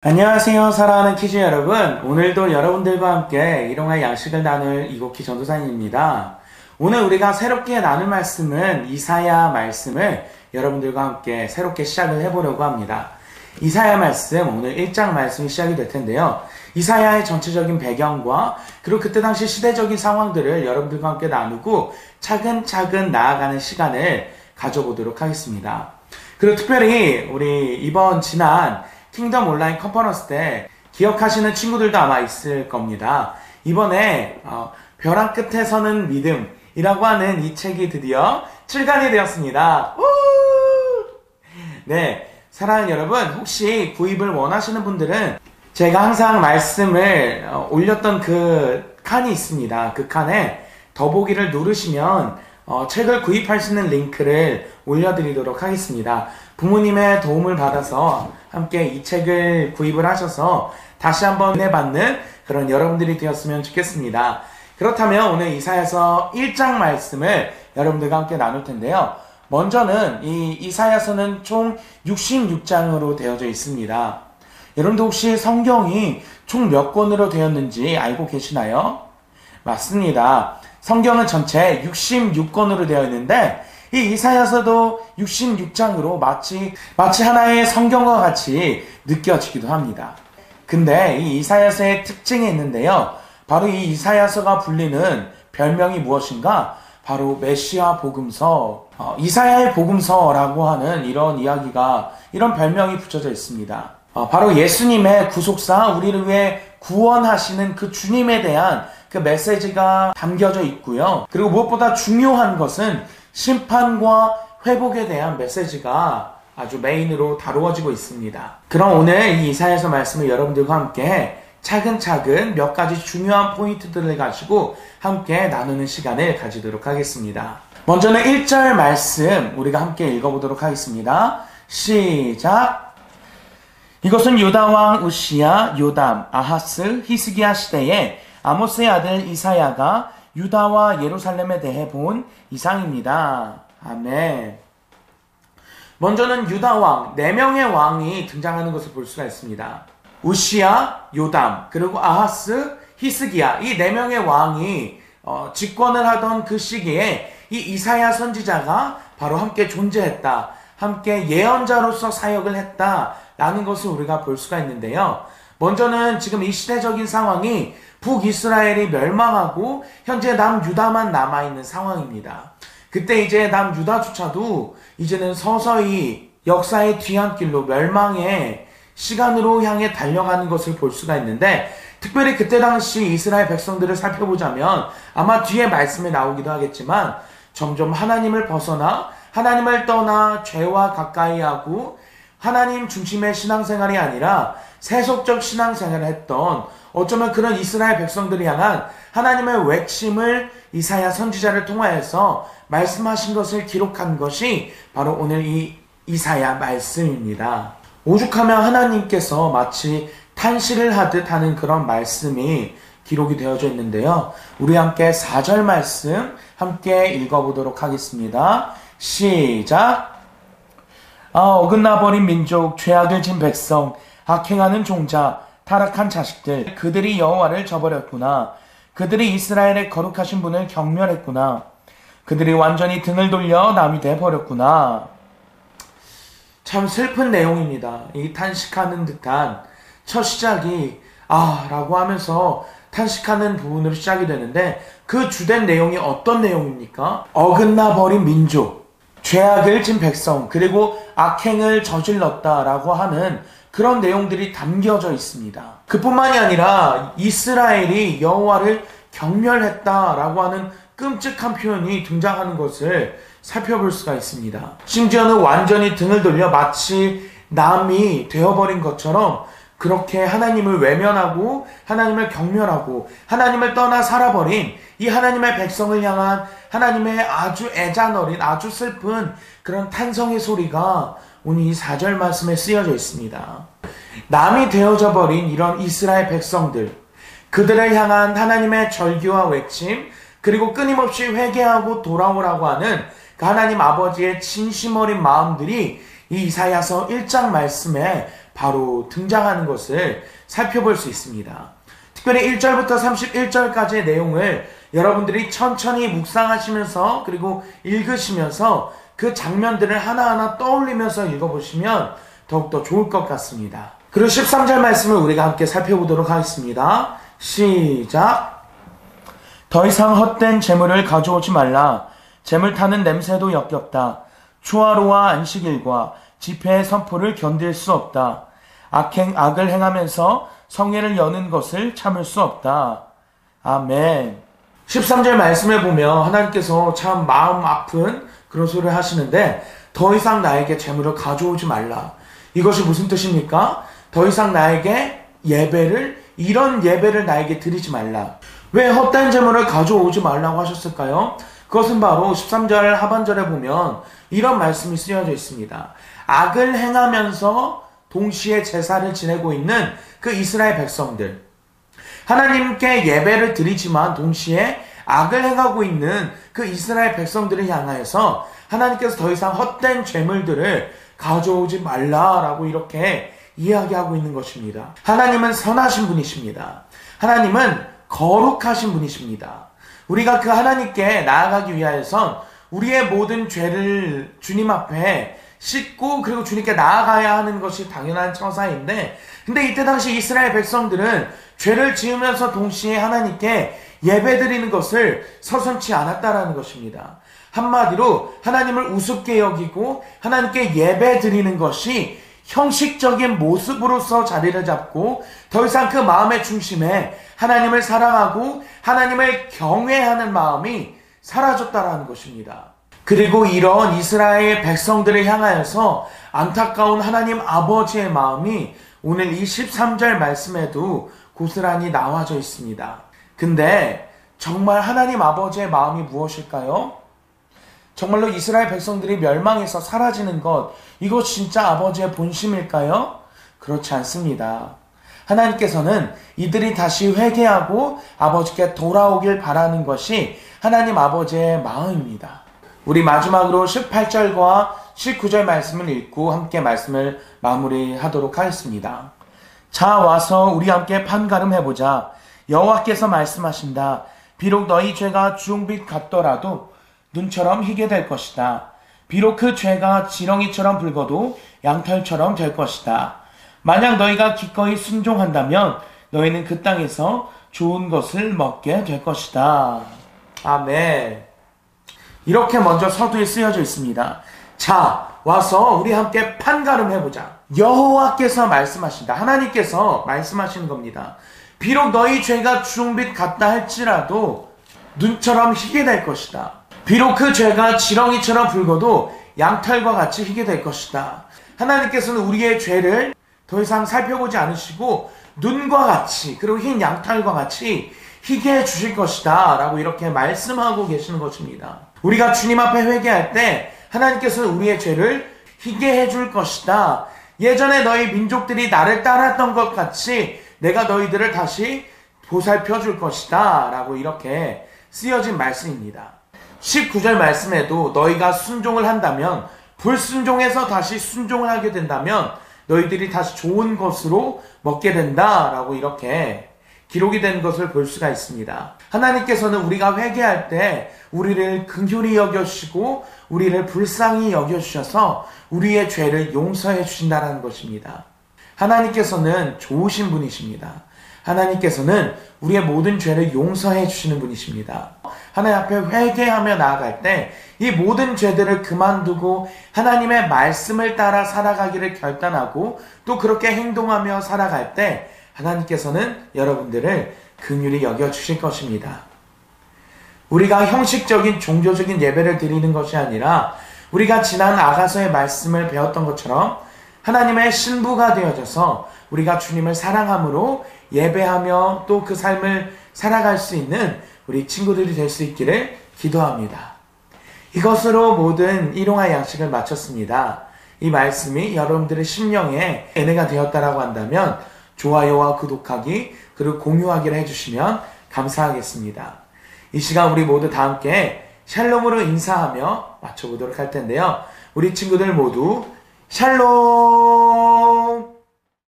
안녕하세요, 사랑하는 키즈 여러분. 오늘도 여러분들과 함께 일용할 양식을 나눌 이곡희 전도사님입니다. 오늘 우리가 새롭게 나눌 말씀은 이사야 말씀을 여러분들과 함께 새롭게 시작을 해보려고 합니다. 이사야 말씀, 오늘 1장 말씀이 시작이 될 텐데요. 이사야의 전체적인 배경과 그리고 그때 당시 시대적인 상황들을 여러분들과 함께 나누고 차근차근 나아가는 시간을 가져보도록 하겠습니다. 그리고 특별히 우리 이번 지난 킹덤 온라인 컨퍼런스 때 기억하시는 친구들도 아마 있을 겁니다. 이번에 벼랑 끝에 서는 믿음이라고 하는 이 책이 드디어 출간이 되었습니다. 네, 사랑하는 여러분, 혹시 구입을 원하시는 분들은 제가 항상 말씀을 올렸던 그 칸이 있습니다. 그 칸에 더보기를 누르시면 책을 구입할 수 있는 링크를 올려드리도록 하겠습니다. 부모님의 도움을 받아서 함께 이 책을 구입을 하셔서 다시 한번 은혜 받는 그런 여러분들이 되었으면 좋겠습니다. 그렇다면 오늘 이사야서 1장 말씀을 여러분들과 함께 나눌 텐데요. 먼저는 이 이사야서는 총 66장으로 되어져 있습니다. 여러분들 혹시 성경이 총 몇 권으로 되었는지 알고 계시나요? 맞습니다. 성경은 전체 66권으로 되어 있는데 이 이사야서도 66장으로 마치 하나의 성경과 같이 느껴지기도 합니다. 근데 이 이사야서의 특징이 있는데요. 바로 이 이사야서가 불리는 별명이 무엇인가? 바로 메시아 복음서, 이사야의 복음서라고 하는 이런 별명이 붙여져 있습니다. 바로 예수님의 구속사, 우리를 위해 구원하시는 그 주님에 대한 그 메시지가 담겨져 있고요. 그리고 무엇보다 중요한 것은 심판과 회복에 대한 메시지가 아주 메인으로 다루어지고 있습니다. 그럼 오늘 이 이사야서 말씀을 여러분들과 함께 차근차근 몇 가지 중요한 포인트들을 가지고 함께 나누는 시간을 가지도록 하겠습니다. 먼저는 1절 말씀 우리가 함께 읽어보도록 하겠습니다. 시작! 이것은 유다왕 우시야, 요담, 아하스, 히스기야 시대에 아모스의 아들 이사야가 유다와 예루살렘에 대해 본 이상입니다. 아멘. 먼저는 유다왕, 4명의 왕이 등장하는 것을 볼 수가 있습니다. 우시야, 요담, 그리고 아하스, 히스기야, 이 4명의 왕이 집권을 하던 그 시기에 이 이사야 선지자가 바로 함께 존재했다. 함께 예언자로서 사역을 했다라는 것을 우리가 볼 수가 있는데요. 먼저는 지금 이 시대적인 상황이 북이스라엘이 멸망하고 현재 남유다만 남아있는 상황입니다. 그때 이제 남유다조차도 이제는 서서히 역사의 뒤안길로 멸망의 시간으로 향해 달려가는 것을 볼 수가 있는데, 특별히 그때 당시 이스라엘 백성들을 살펴보자면 아마 뒤에 말씀에 나오기도 하겠지만 점점 하나님을 벗어나 하나님을 떠나 죄와 가까이하고 하나님 중심의 신앙생활이 아니라 세속적 신앙생활을 했던, 어쩌면 그런 이스라엘 백성들을 향한 하나님의 외침을 이사야 선지자를 통하여서 말씀하신 것을 기록한 것이 바로 오늘 이 이사야 말씀입니다. 오죽하면 하나님께서 마치 탄식을 하듯 하는 그런 말씀이 기록이 되어져 있는데요. 우리 함께 4절 말씀 함께 읽어보도록 하겠습니다. 시작! 어긋나버린 민족, 죄악을 진 백성, 악행하는 종자, 타락한 자식들, 그들이 여호와를 저버렸구나. 그들이 이스라엘의 거룩하신 분을 경멸했구나. 그들이 완전히 등을 돌려 남이 돼버렸구나. 참 슬픈 내용입니다. 이 탄식하는 듯한 첫 시작이 라고 하면서 탄식하는 부분으로 시작이 되는데, 그 주된 내용이 어떤 내용입니까? 어긋나버린 민족, 죄악을 진 백성, 그리고 악행을 저질렀다라고 하는 그런 내용들이 담겨져 있습니다. 그뿐만이 아니라 이스라엘이 여호와를 경멸했다라고 하는 끔찍한 표현이 등장하는 것을 살펴볼 수가 있습니다. 심지어는 완전히 등을 돌려 마치 남이 되어버린 것처럼 그렇게 하나님을 외면하고 하나님을 경멸하고 하나님을 떠나 살아버린 이 하나님의 백성을 향한 하나님의 아주 애잔어린, 아주 슬픈 그런 탄성의 소리가 오늘 이 4절 말씀에 쓰여져 있습니다. 남이 되어져 버린 이런 이스라엘 백성들, 그들을 향한 하나님의 절규와 외침, 그리고 끊임없이 회개하고 돌아오라고 하는 그 하나님 아버지의 진심 어린 마음들이 이 이사야서 1장 말씀에 바로 등장하는 것을 살펴볼 수 있습니다. 특별히 1절부터 31절까지의 내용을 여러분들이 천천히 묵상하시면서 그리고 읽으시면서 그 장면들을 하나하나 떠올리면서 읽어보시면 더욱더 좋을 것 같습니다. 그리고 13절 말씀을 우리가 함께 살펴보도록 하겠습니다. 시작! 더 이상 헛된 재물을 가져오지 말라. 재물 타는 냄새도 역겹다. 초하루와 안식일과 집회의 선포를 견딜 수 없다. 악을 행하면서 성회를 여는 것을 참을 수 없다. 아멘. 13절 말씀을 보면 하나님께서 참 마음 아픈 그런 소리를 하시는데 더 이상 나에게 재물을 가져오지 말라. 이것이 무슨 뜻입니까? 더 이상 나에게 이런 예배를 나에게 드리지 말라. 왜 헛된 재물을 가져오지 말라고 하셨을까요? 그것은 바로 13절 하반절에 보면 이런 말씀이 쓰여져 있습니다. 악을 행하면서 동시에 제사를 지내고 있는 그 이스라엘 백성들, 하나님께 예배를 드리지만 동시에 악을 행하고 있는 그 이스라엘 백성들을 향하여서 하나님께서 더 이상 헛된 재물들을 가져오지 말라라고 이렇게 이야기하고 있는 것입니다. 하나님은 선하신 분이십니다. 하나님은 거룩하신 분이십니다. 우리가 그 하나님께 나아가기 위하여선 우리의 모든 죄를 주님 앞에 씻고 그리고 주님께 나아가야 하는 것이 당연한 처사인데, 근데 이때 당시 이스라엘 백성들은 죄를 지으면서 동시에 하나님께 예배드리는 것을 서슴지 않았다라는 것입니다. 한마디로 하나님을 우습게 여기고 하나님께 예배드리는 것이 형식적인 모습으로서 자리를 잡고 더 이상 그 마음의 중심에 하나님을 사랑하고 하나님을 경외하는 마음이 사라졌다라는 것입니다. 그리고 이런 이스라엘 백성들을 향하여서 안타까운 하나님 아버지의 마음이 오늘 이 13절 말씀에도 고스란히 나와져 있습니다. 근데 정말 하나님 아버지의 마음이 무엇일까요? 정말로 이스라엘 백성들이 멸망해서 사라지는 것, 이것 진짜 아버지의 본심일까요? 그렇지 않습니다. 하나님께서는 이들이 다시 회개하고 아버지께 돌아오길 바라는 것이 하나님 아버지의 마음입니다. 우리 마지막으로 18절과 19절 말씀을 읽고 함께 말씀을 마무리하도록 하겠습니다. 자, 와서 우리 함께 판가름해보자. 여호와께서 말씀하신다. 비록 너희 죄가 주홍빛 같더라도 눈처럼 희게 될 것이다. 비록 그 죄가 지렁이처럼 붉어도 양털처럼 될 것이다. 만약 너희가 기꺼이 순종한다면 너희는 그 땅에서 좋은 것을 먹게 될 것이다. 아멘. 이렇게 먼저 서두에 쓰여져 있습니다. 자, 와서 우리 함께 판가름해보자. 여호와께서 말씀하신다. 하나님께서 말씀하시는 겁니다. 비록 너희 죄가 주홍빛 같다 할지라도 눈처럼 희게 될 것이다. 비록 그 죄가 지렁이처럼 붉어도 양털과 같이 희게 될 것이다. 하나님께서는 우리의 죄를 더 이상 살펴보지 않으시고 눈과 같이 그리고 흰 양털과 같이 희게 해주실 것이다 라고 이렇게 말씀하고 계시는 것입니다. 우리가 주님 앞에 회개할 때 하나님께서는 우리의 죄를 희게 해줄 것이다. 예전에 너희 민족들이 나를 따랐던 것 같이 내가 너희들을 다시 보살펴 줄 것이다 라고 이렇게 쓰여진 말씀입니다. 19절 말씀에도 너희가 순종을 한다면, 불순종해서 다시 순종을 하게 된다면 너희들이 다시 좋은 것으로 먹게 된다 라고 이렇게 기록이 된 것을 볼 수가 있습니다. 하나님께서는 우리가 회개할 때 우리를 긍휼히 여겨주시고 우리를 불쌍히 여겨주셔서 우리의 죄를 용서해 주신다는 것입니다. 하나님께서는 좋으신 분이십니다. 하나님께서는 우리의 모든 죄를 용서해 주시는 분이십니다. 하나님 앞에 회개하며 나아갈 때 이 모든 죄들을 그만두고 하나님의 말씀을 따라 살아가기를 결단하고 또 그렇게 행동하며 살아갈 때 하나님께서는 여러분들을 긍휼히 여겨주실 것입니다. 우리가 형식적인 종교적인 예배를 드리는 것이 아니라 우리가 지난 아가서의 말씀을 배웠던 것처럼 하나님의 신부가 되어져서 우리가 주님을 사랑함으로 예배하며 또 그 삶을 살아갈 수 있는 우리 친구들이 될 수 있기를 기도합니다. 이것으로 모든 일용할 양식을 마쳤습니다. 이 말씀이 여러분들의 심령에 은혜가 되었다라고 한다면 좋아요와 구독하기 그리고 공유하기를 해주시면 감사하겠습니다. 이 시간 우리 모두 다 함께 샬롬으로 인사하며 마쳐보도록 할 텐데요. 우리 친구들 모두 샬롬!